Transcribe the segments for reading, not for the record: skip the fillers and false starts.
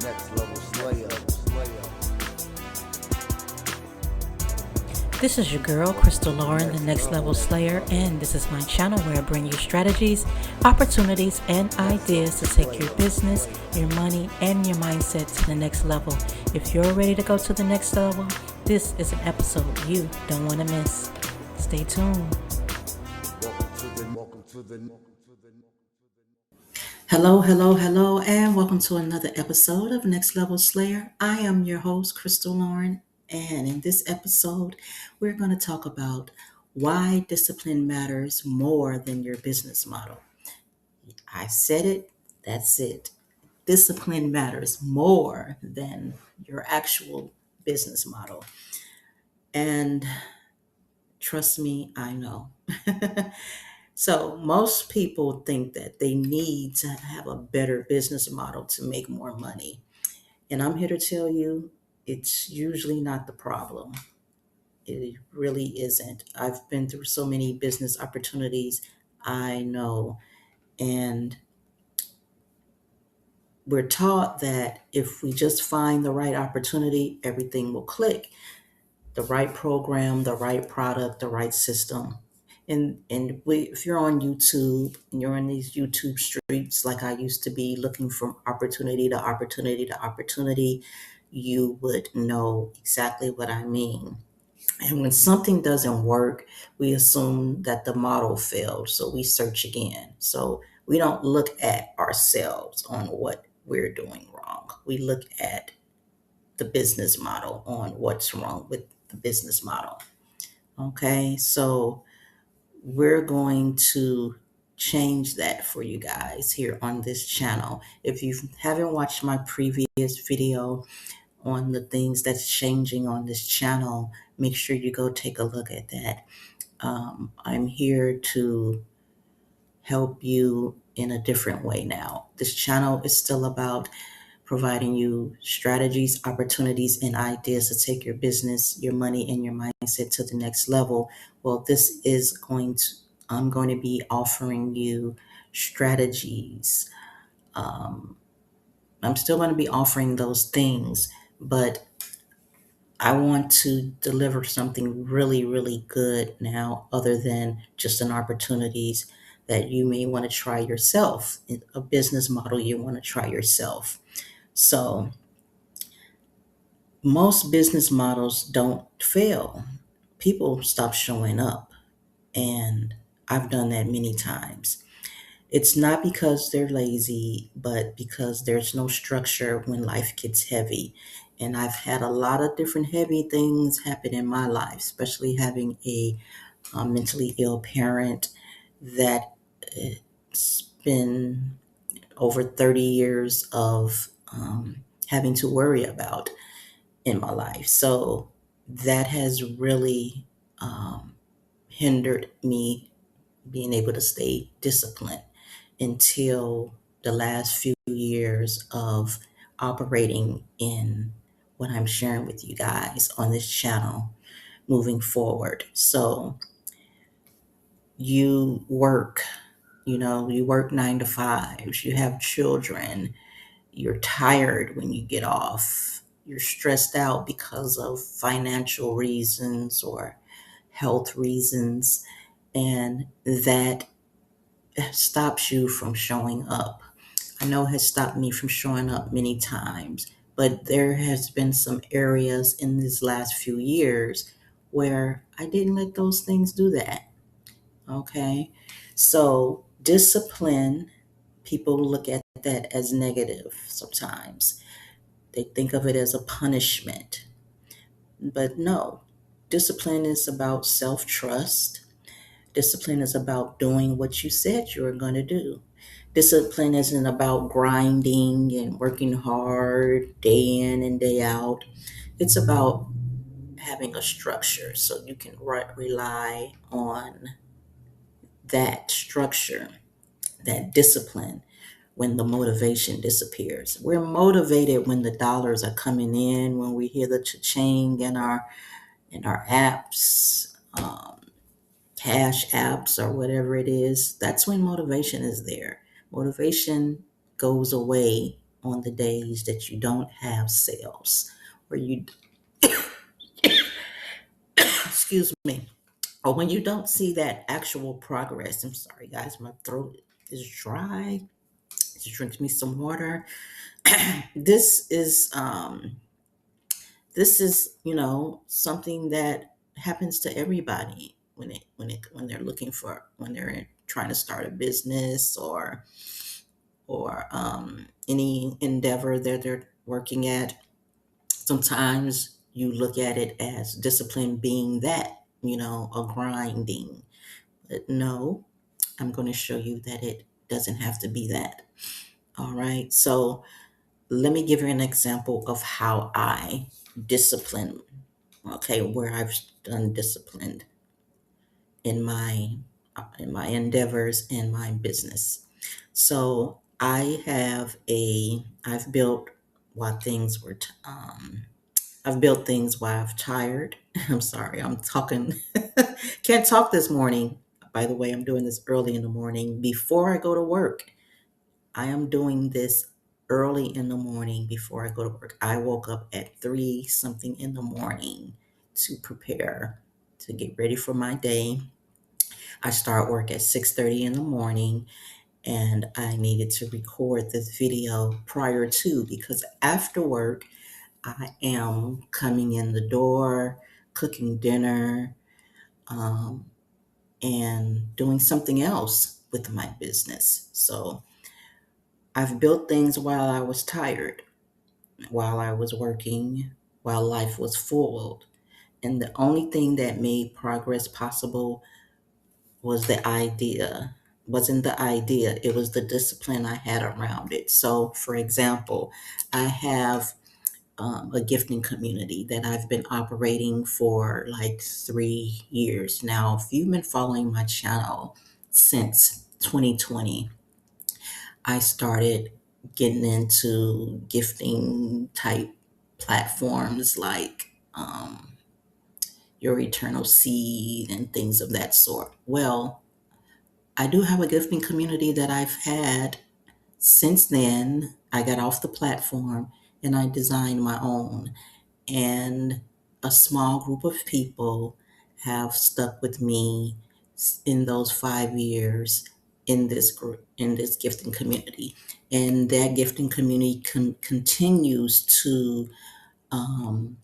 next level slayer. This is your girl, Crystal Lauren, the Next Level Slayer, and this is my channel where I bring you strategies, opportunities, and ideas to take your business, your money, and your mindset to the next level. If you're ready to go to the next level, this is an episode you don't want to miss. Stay tuned. Hello, and welcome to another episode of Next Level Slayer. I am your host, Crystal Lauren, and in this episode, we're going to talk about why discipline matters more than your business model. I said it, that's it. Discipline matters more than your actual business model. And trust me, I know. So, most people think that they need to have a better business model to make more money. And I'm here to tell you it's usually not the problem. It really isn't. I've been through so many business opportunities, I know. And we're taught that if we just find the right opportunity, everything will click. The right program, the right product, the right system. If you're on YouTube and you're in these YouTube streets like I used to be, looking from opportunity to opportunity to opportunity, you would know exactly what I mean. And when something doesn't work, we assume that the model failed, so we search again. So we don't look at ourselves on what we're doing wrong. We look at the business model on what's wrong with the business model. Okay, so we're going to change that for you guys here on this channel. If you haven't watched my previous video on the things that's changing on this channel, make sure you go take a look at that. I'm here to help you in a different way now. This channel is still about providing you strategies, opportunities, and ideas to take your business, your money, and your mindset to the next level. Well, I'm going to be offering you strategies. Um, I'm still going to be offering those things, but I want to deliver something really, really good now, other than just an opportunities that you may want to try yourself, a business model you want to try yourself. So, most business models don't fail. People stop showing up, and I've done that many times. It's not because they're lazy, but because there's no structure when life gets heavy. And I've had a lot of different heavy things happen in my life, especially having a mentally ill parent that it's been over 30 years of having to worry about in my life. So that has really hindered me being able to stay disciplined until the last few years of operating in what I'm sharing with you guys on this channel moving forward. So you work, you work 9 to 5s, you have children, you're tired when you get off, you're stressed out because of financial reasons or health reasons, and that stops you from showing up. I know it has stopped me from showing up many times, but there has been some areas in these last few years where I didn't let those things do that. Okay. So discipline, people look at that as negative sometimes. They think of it as a punishment. But no, discipline is about self trust. Discipline is about doing what you said you were going to do. Discipline isn't about grinding and working hard day in and day out. It's about having a structure so you can rely on that structure, that discipline when the motivation disappears. We're motivated when the dollars are coming in, when we hear the cha-ching in our apps, cash apps or whatever it is. That's when motivation is there. Motivation goes away on the days that you don't have sales, or you, excuse me, or when you don't see that actual progress. I'm sorry, guys, my throat is dry. Just drink me some water. this is um, this is something that happens to everybody when they're looking for when they're trying to start a business, or any endeavor that they're working at. Sometimes you look at it as discipline being that, a grinding. But no, I'm going to show you that it doesn't have to be that. All right. So let me give you an example of how I discipline. Okay, where I've done disciplined in my endeavors in my business. So I've built while things were I've built things while I've tired. I'm sorry, I'm talking can't talk this morning. By the way, I'm doing this early in the morning before I go to work. I am doing this early in the morning before I go to work. I woke up at 3 something in the morning to prepare to get ready for my day. I start work at 6:30 in the morning, and I needed to record this video prior to, because after work I am coming in the door, cooking dinner, um, and doing something else with my business. So I've built things while I was tired, while I was working, while life was full. And the only thing that made progress possible was the idea. Wasn't the idea, it was the discipline I had around it. So, for example, I have a gifting community that I've been operating for like 3 years now. If you've been following my channel since 2020, I started getting into gifting type platforms like Your Eternal Seed and things of that sort. Well, I do have a gifting community that I've had since then. I got off the platform and I designed my own. And a small group of people have stuck with me in those 5 years in this group, in this gifting community. And that gifting community continues to um,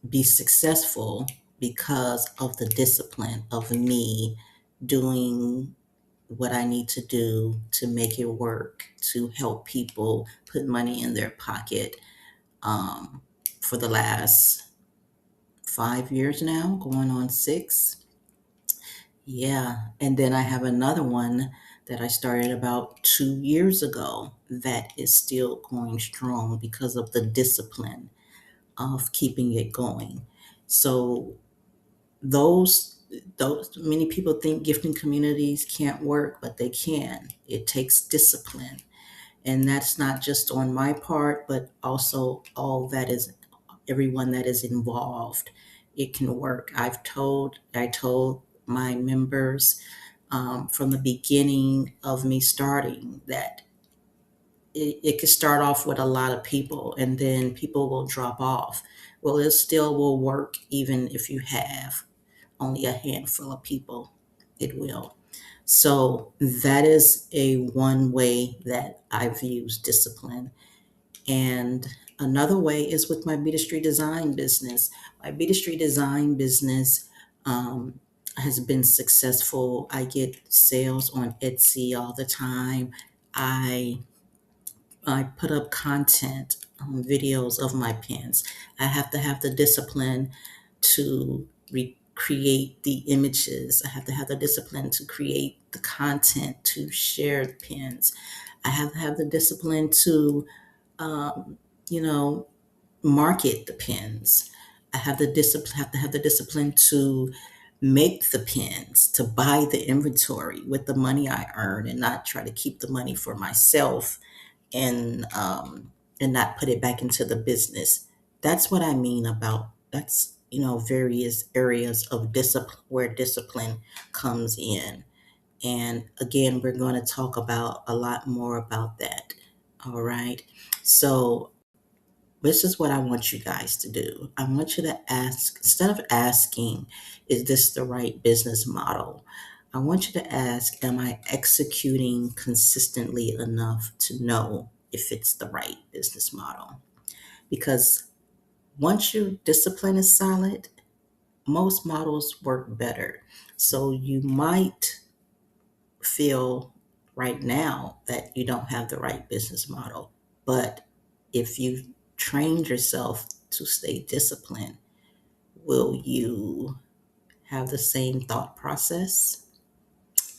be successful because of the discipline of me doing what I need to do to make it work, to help people put money in their pocket, um, for the last 5 years now, going on 6. Yeah. And then I have another one that I started about 2 years ago that is still going strong because of the discipline of keeping it going. So those those many people think gifting communities can't work, but they can. It takes discipline. And that's not just on my part, but also all that is everyone that is involved. It can work. I told my members from the beginning of me starting that it could start off with a lot of people and then people will drop off. Well, it still will work even if you have only a handful of people. It will. So that is a one way that I've used discipline. And another way is with my Street Design business. My Street Design business has been successful. I get sales on Etsy all the time. I I put up content, videos of my pins. I have to have the discipline to recreate the images. I have to have the discipline to create the content to share the pins. I have to have the discipline to um, you know, market the pens. I have to have the discipline to make the pens, to buy the inventory with the money I earn, and not try to keep the money for myself and not put it back into the business. That's what I mean about that's various areas of discipline where discipline comes in. And again, we're going to talk about a lot more about that All right. So this is what I want you guys to do. I want you to ask, instead of asking, is this the right business model? I want you to ask, am I executing consistently enough to know if it's the right business model? Because once your discipline is solid, most models work better. So you might feel right now that you don't have the right business model, but if you trained yourself to stay disciplined, will you have the same thought process?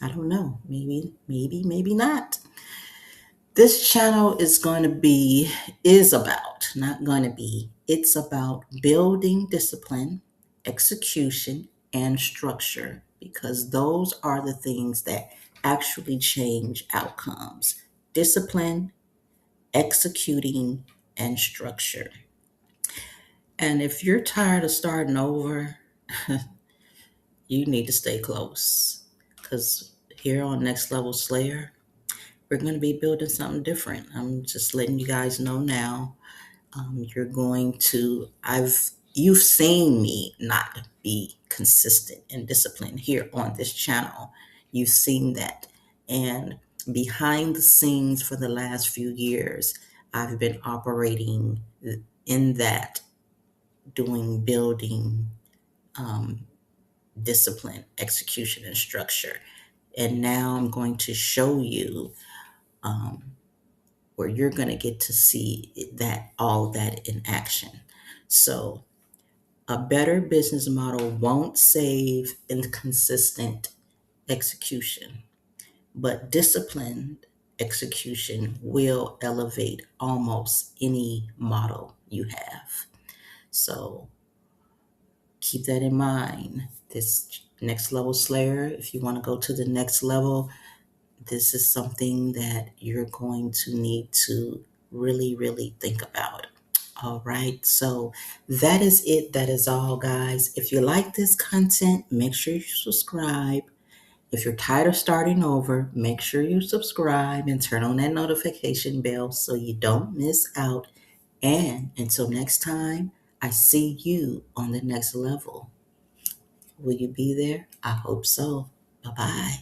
I don't know. Maybe not. This channel is about, not going to be, it's about building discipline, execution, and structure, because those are the things that actually change outcomes. Discipline, executing, and structure. And if you're tired of starting over, you need to stay close, because here on Next Level Slayer, we're going to be building something different. I'm just letting you guys know now. You're going to, you've seen me not be consistent and disciplined here on this channel. You've seen that. And behind the scenes for the last few years, I've been operating in that, building discipline, execution, and structure. And now I'm going to show you where you're going to get to see all that in action. So a better business model won't save inconsistent execution, but disciplined execution will elevate almost any model you have. So keep that in mind. This Next Level Slayer, if you want to go to the next level, this is something that you're going to need to really, really think about. All right, so that is it. That is all, guys. If you like this content, make sure you subscribe. If you're tired of starting over, make sure you subscribe and turn on that notification bell so you don't miss out. And until next time, I see you on the next level. Will you be there? I hope so. Bye-bye.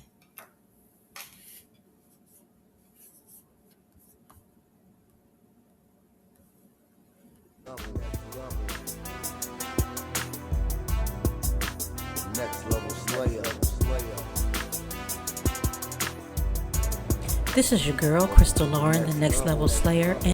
Next Level Slayer. This is your girl, Crystal Lauren, the Next Level Slayer.